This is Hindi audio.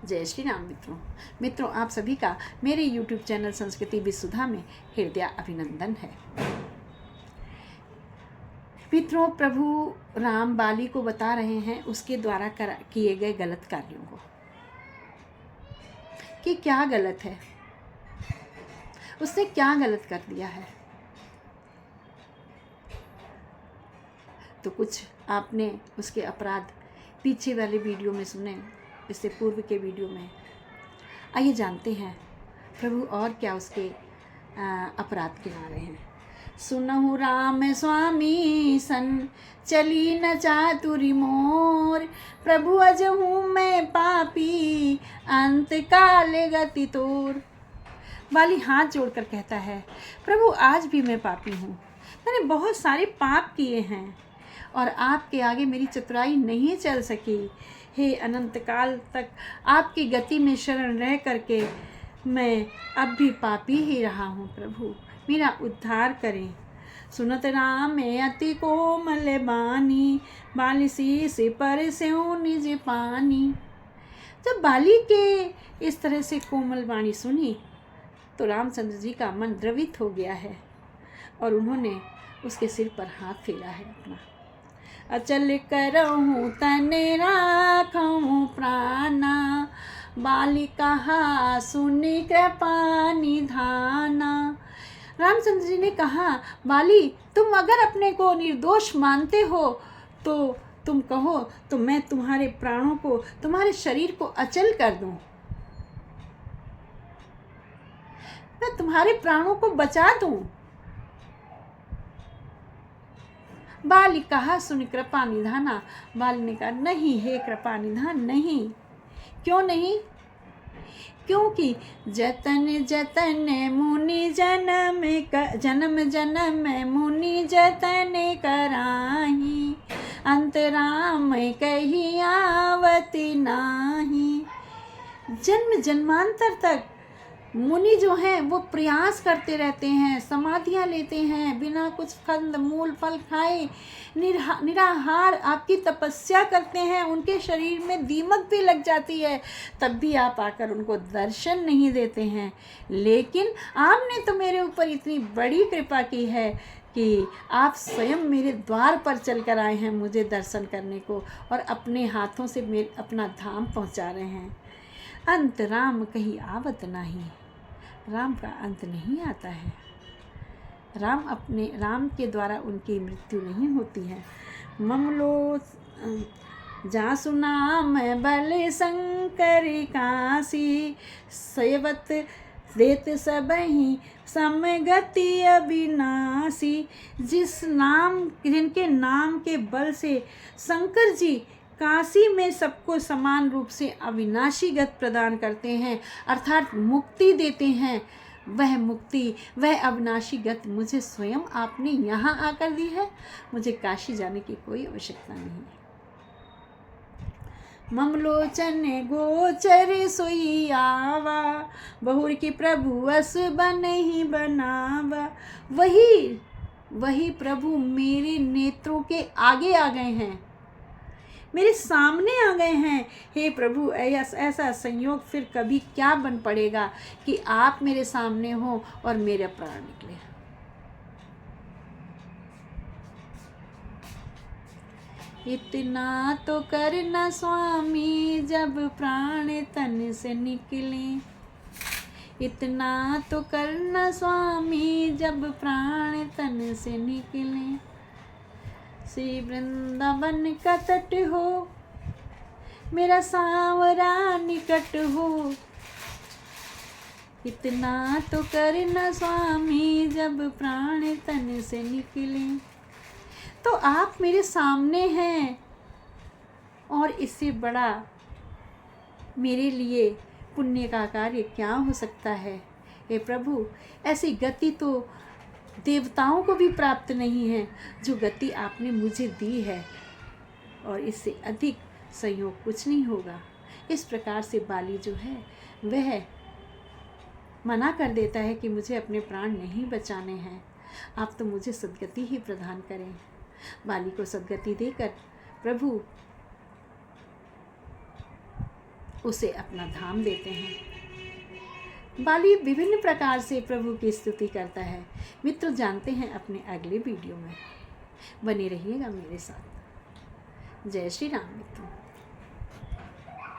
जय श्री राम मित्रों, आप सभी का मेरे YouTube चैनल संस्कृति विसुधा में हृदय अभिनंदन है। मित्रों, प्रभु राम बाली को बता रहे हैं उसके द्वारा किए गए गलत कार्यों को, कि क्या गलत है, उसने क्या गलत कर दिया है। तो कुछ आपने उसके अपराध पीछे वाले वीडियो में सुने, इससे पूर्व के वीडियो में। आइए जानते हैं प्रभु और क्या उसके अपराध गिना रहे हैं। सुनहु राम स्वामी सन चली न चातुरी मोर, प्रभु अजहूँ मैं पापी अंत काल गति तोर। बाली हाथ जोड़कर कहता है, प्रभु आज भी मैं पापी हूँ, मैंने बहुत सारे पाप किए हैं और आपके आगे मेरी चतुराई नहीं चल सकी। हे अनंत काल तक आपकी गति में शरण रह करके मैं अब भी पापी ही रहा हूँ। प्रभु मेरा उद्धार करें। सुनत राम अति कोमल बानी, बाली शीस पर स्यों निज पानी। जब बाली के इस तरह से कोमल वाणी सुनी तो रामचंद्र जी का मन द्रवित हो गया है और उन्होंने उसके सिर पर हाथ फेरा है अपना। अचल करहूँ तन राखूँ प्राणा, बाली कहा सुनि कृपा निधाना। रामचंद्र जी ने कहा, बाली तुम अगर अपने को निर्दोष मानते हो तो तुम कहो तो मैं तुम्हारे प्राणों को, तुम्हारे शरीर को अचल कर दूं, मैं तुम्हारे प्राणों को बचा दूं। बाली कहा सुन कृपा निधाना। बाली ने कहा, नहीं हे कृपा निधान, नहीं। क्यों नहीं? क्योंकि जतन जतन मुनि जन्म जन्म मुनि जतन कराही, अंत राम कही आवती नाही। जन्म जन्मांतर तक मुनि जो हैं वो प्रयास करते रहते हैं, समाधियाँ लेते हैं, बिना कुछ फल मूल फल खाए निराहार आपकी तपस्या करते हैं। उनके शरीर में दीमक भी लग जाती है, तब भी आप आकर उनको दर्शन नहीं देते हैं। लेकिन आपने तो मेरे ऊपर इतनी बड़ी कृपा की है कि आप स्वयं मेरे द्वार पर चल कर आए हैं मुझे दर्शन करने को और अपने हाथों से मेरे अपना धाम पहुंचा रहे हैं। अंत राम कहीं आवत नहीं, राम का अंत नहीं आता है। राम के द्वारा उनकी मृत्यु नहीं होती है। ममलो जासु नाम बल शंकर काशी, सेवत देत सबहि समगति अविनाशी। जिनके नाम के बल से शंकर जी काशी में सबको समान रूप से अविनाशी गत प्रदान करते हैं, अर्थात मुक्ति देते हैं, वह मुक्ति, वह अविनाशी गत मुझे स्वयं आपने यहाँ आकर दी है। मुझे काशी जाने की कोई आवश्यकता नहीं है। ममलोचन गोचर सोई आवा, बहुर की प्रभु अस बन ही बनावा। वही प्रभु मेरे नेत्रों के आगे आ गए हैं, मेरे सामने आ गए हैं। हे प्रभु, ऐसा संयोग फिर कभी क्या बन पड़ेगा कि आप मेरे सामने हो और मेरे प्राण निकले। इतना तो करना स्वामी जब प्राण तन से निकले, इतना तो करना स्वामी जब प्राण तन से निकले। श्री वृंदावन का तट हो, मेरा सांवरा निकट हो, इतना तो करना स्वामी जब प्राण तन से निकले। तो आप मेरे सामने हैं और इससे बड़ा मेरे लिए पुण्य का कार्य क्या हो सकता है। हे प्रभु, ऐसी गति तो देवताओं को भी प्राप्त नहीं है जो गति आपने मुझे दी है, और इससे अधिक संयोग कुछ नहीं होगा। इस प्रकार से बाली जो है वह मना कर देता है कि मुझे अपने प्राण नहीं बचाने हैं, आप तो मुझे सद्गति ही प्रदान करें। बाली को सद्गति देकर प्रभु उसे अपना धाम देते हैं। बाली विभिन्न प्रकार से प्रभु की स्तुति करता है। मित्रों, जानते हैं अपने अगले वीडियो में। बने रहिएगा मेरे साथ। जय श्री राम मित्रों।